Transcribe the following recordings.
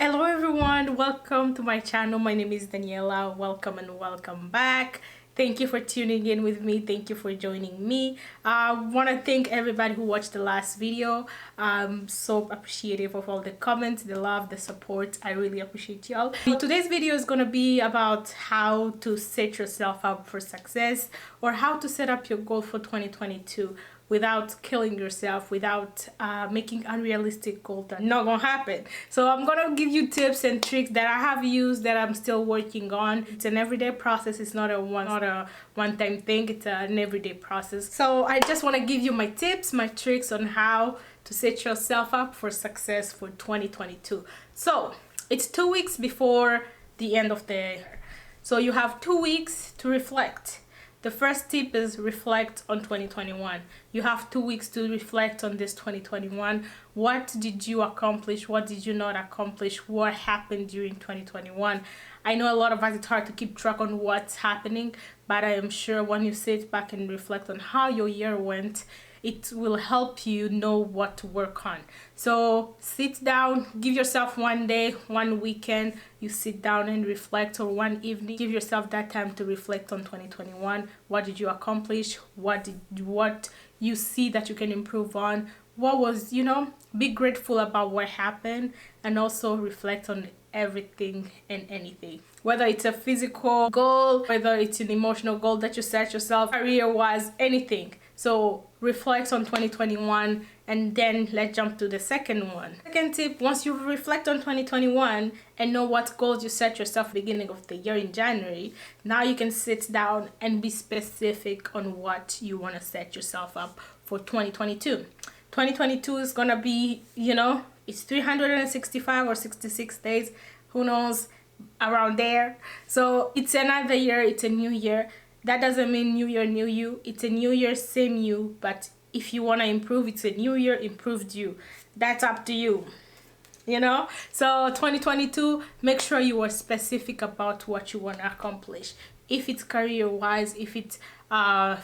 Hello everyone, welcome to my channel. My name is Daniella. Welcome and welcome back. Thank you for tuning in with me. Thank you for joining me. I want to thank everybody who watched the last video. I'm so appreciative of all the comments, the love, the support. I really appreciate y'all. Today's video is going to be about how to set yourself up for success, or how to set up your goal for 2022 without killing yourself, without making unrealistic goals that not gonna happen. So I'm gonna give you tips and tricks that I have used, that I'm still working on. It's an everyday process. It's not a one-time thing. It's an everyday process. So I just want to give you my tips, my tricks on how to set yourself up for success for 2022. So it's 2 weeks before the end of the year. So you have 2 weeks to reflect. The first tip is reflect on 2021. You have 2 weeks to reflect on this 2021. What did you accomplish? What did you not accomplish? What happened during 2021? I know a lot of us, it's hard to keep track on what's happening, but I am sure when you sit back and reflect on how your year went, it will help you know what to work on. So sit down, give yourself one day, one weekend, you sit down and reflect, or one evening, give yourself that time to reflect on 2021. What did you accomplish? What you see that you can improve on? What was, be grateful about what happened, and also reflect on everything and anything, whether it's a physical goal, whether it's an emotional goal that you set yourself, career-wise, anything. So reflect on 2021, and then let's jump to the second one. Second tip, once you reflect on 2021 and know what goals you set yourself beginning of the year in January, now you can sit down and be specific on what you want to set yourself up for 2022. 2022 is gonna be, it's 365 or 66 days, who knows, around there. So it's another year, it's a new year. That doesn't mean new year, new you. It's a new year, same you. But if you want to improve, it's a new year, improved you. That's up to you. So 2022, make sure you are specific about what you want to accomplish. If it's career-wise, if it's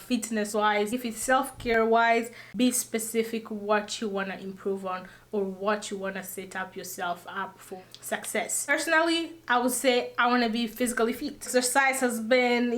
fitness-wise, if it's self-care-wise, be specific what you want to improve on, or what you want to set up yourself up for success. Personally, I would say I want to be physically fit. Exercise has been,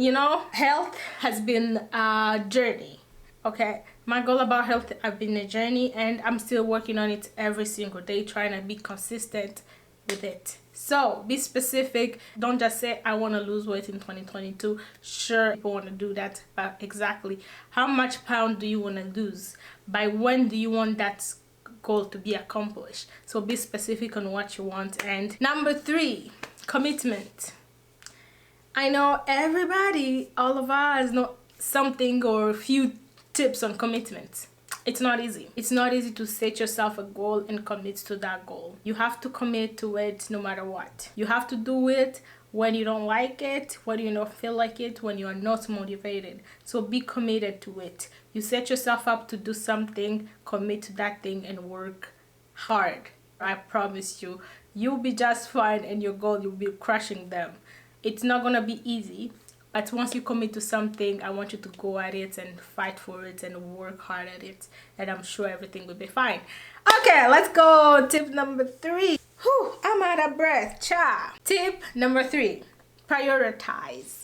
health has been a journey. Okay, my goal about health has been a journey, and I'm still working on it every single day, trying to be consistent with it. So be specific. Don't just say I want to lose weight in 2022. Sure, people want to do that, but exactly how much pound do you want to lose? By when do you want that goal to be accomplished? So be specific on what you want. And number 3, commitment. I know everybody, all of us know something or a few tips on commitment. It's not easy. It's not easy to set yourself a goal and commit to that goal. You have to commit to it no matter what. You have to do it when you don't like it, when you don't feel like it, when you are not motivated. So be committed to it. You set yourself up to do something, commit to that thing, and work hard. I promise you, you'll be just fine, and your goal, you'll be crushing them. It's not gonna be easy. But once you commit to something, I want you to go at it and fight for it and work hard at it. And I'm sure everything will be fine. Okay, let's go. Tip number 3. Whew, I'm out of breath. Cha. Tip number 3. Prioritize.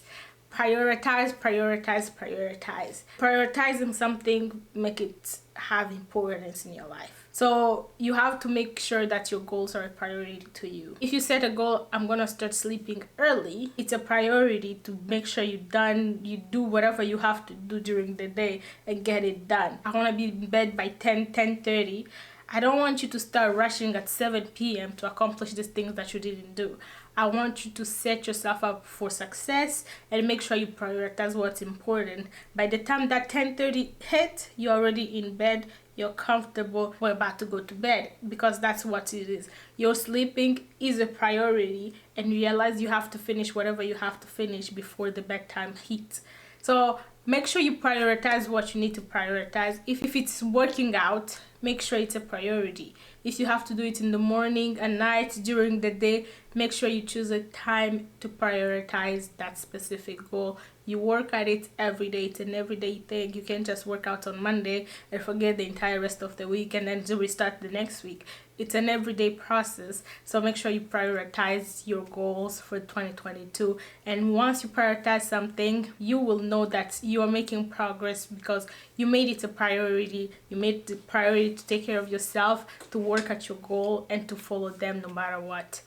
Prioritize, prioritize, prioritize. Prioritizing something, make it have importance in your life. So you have to make sure that your goals are a priority to you. If you set a goal, I'm gonna start sleeping early, it's a priority to make sure you do whatever you have to do during the day and get it done. I want to be in bed by 10:30. I don't want you to start rushing at 7 p.m. to accomplish these things that you didn't do. I want you to set yourself up for success and make sure you prioritize what's important. By the time that 10:30 hit, you're already in bed, you're comfortable, we're about to go to bed, because that's what it is. Your sleeping is a priority, and realize you have to finish whatever you have to finish before the bedtime hits. So make sure you prioritize what you need to prioritize. If it's working out, make sure it's a priority. If you have to do it in the morning, at night, during the day, make sure you choose a time to prioritize that specific goal You work at it every day. It's an everyday thing. You can't just work out on Monday and forget the entire rest of the week and then restart the next week. It's an everyday process. So make sure you prioritize your goals for 2022. And once you prioritize something, you will know that you are making progress because you made it a priority. You made it a priority to take care of yourself, to work at your goal, and to follow them no matter what.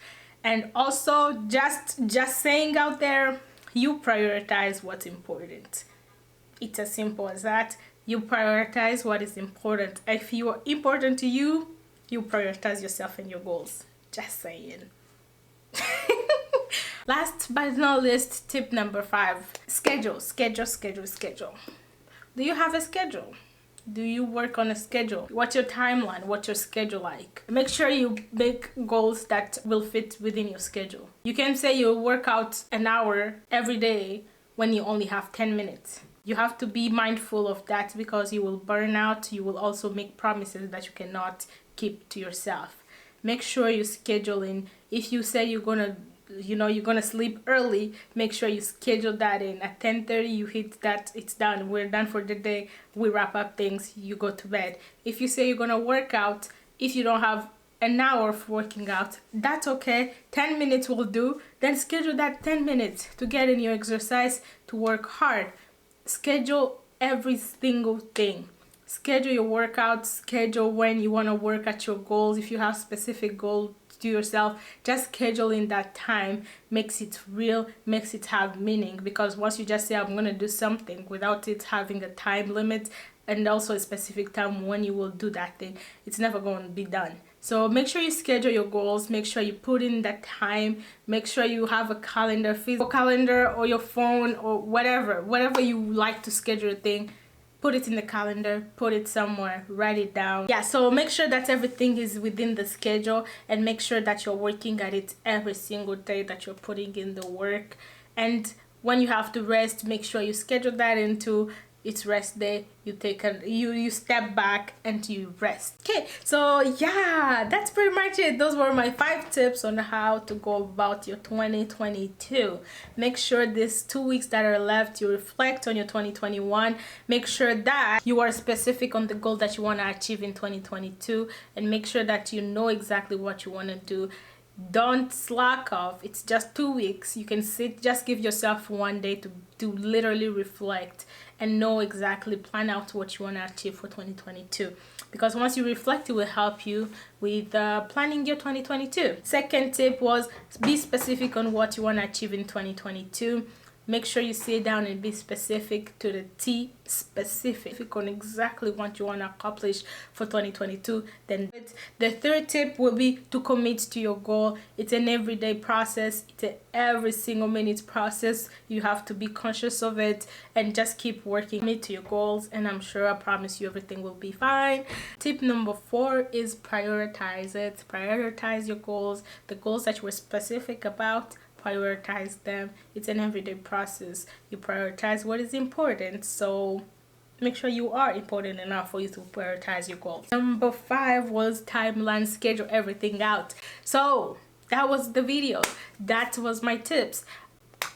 And also, just saying out there, you prioritize what's important. It's as simple as that. You prioritize what is important. If you are important to you, you prioritize yourself and your goals. Just saying. Last but not least, tip number 5. Schedule. Do you have a schedule? Do you work on a schedule? What's your timeline? What's your schedule like? Make sure you make goals that will fit within your schedule. You can say you'll work out an hour every day when you only have 10 minutes. You have to be mindful of that because you will burn out. You will also make promises that you cannot keep to yourself. Make sure you schedule in. If you say you're gonna sleep early, make sure you schedule that in. At 10:30 you hit that, it's done, we're done for the day, we wrap up things, you go to bed. If you say you're gonna work out, if you don't have an hour of working out, that's okay. 10 minutes will do. Then schedule that 10 minutes to get in your exercise, to work hard. Schedule every single thing. Schedule your workouts, schedule when you want to work at your goals. If you have specific goals to yourself, just scheduling that time makes it real, makes it have meaning. Because once you just say I'm going to do something without it having a time limit and also a specific time when you will do that thing, it's never going to be done. So make sure you schedule your goals, make sure you put in that time, make sure you have a calendar, physical calendar or your phone or whatever you like to schedule a thing. Put it in the calendar, put it somewhere, write it down. Yeah, so make sure that everything is within the schedule and make sure that you're working at it every single day, that you're putting in the work. And when you have to rest, make sure you schedule that into it's rest day. You step back and you rest. Okay, so yeah, that's pretty much it. Those were my 5 tips on how to go about your 2022. Make sure these 2 weeks that are left, you reflect on your 2021. Make sure that you are specific on the goal that you want to achieve in 2022 and make sure that you know exactly what you want to do. Don't slack off. It's just 2 weeks. You can sit, just give yourself 1 day to literally reflect and know exactly, plan out what you want to achieve for 2022. Because once you reflect, it will help you with planning your 2022. Second tip was be specific on what you want to achieve in 2022. Make sure you sit down and be specific to the T, specific on exactly what you want to accomplish for 2022. Then the third tip will be to commit to your goal. It's an everyday process. It's an every single minute process. You have to be conscious of it and just keep working. Commit to your goals and I'm sure, I promise you, everything will be fine. Tip number 4 is prioritize it. Prioritize your goals, the goals that you were specific about. Prioritize them. It's an everyday process. You prioritize what is important, so make sure you are important enough for you to prioritize your goals. Number 5 was timeline, schedule everything out. So that was the video. That was my tips.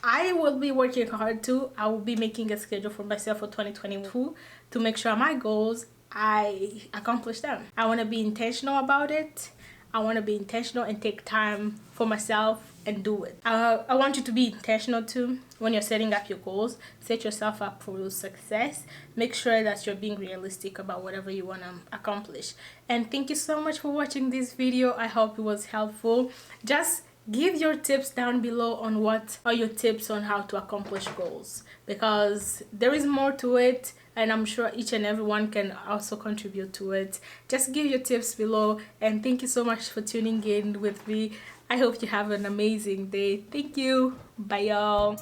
I will be working hard too. I will be making a schedule for myself for 2022 to make sure my goals, I accomplish them. I want to be intentional about it. I want to be intentional and take time for myself and do it. I want you to be intentional too when you're setting up your goals. Set yourself up for success. Make sure that you're being realistic about whatever you want to accomplish. And thank you so much for watching this video. I hope it was helpful. Just give your tips down below on what are your tips on how to accomplish goals, because there is more to it and I'm sure each and everyone can also contribute to it. Just give your tips below and thank you so much for tuning in with me. I hope you have an amazing day. Thank you. Bye y'all.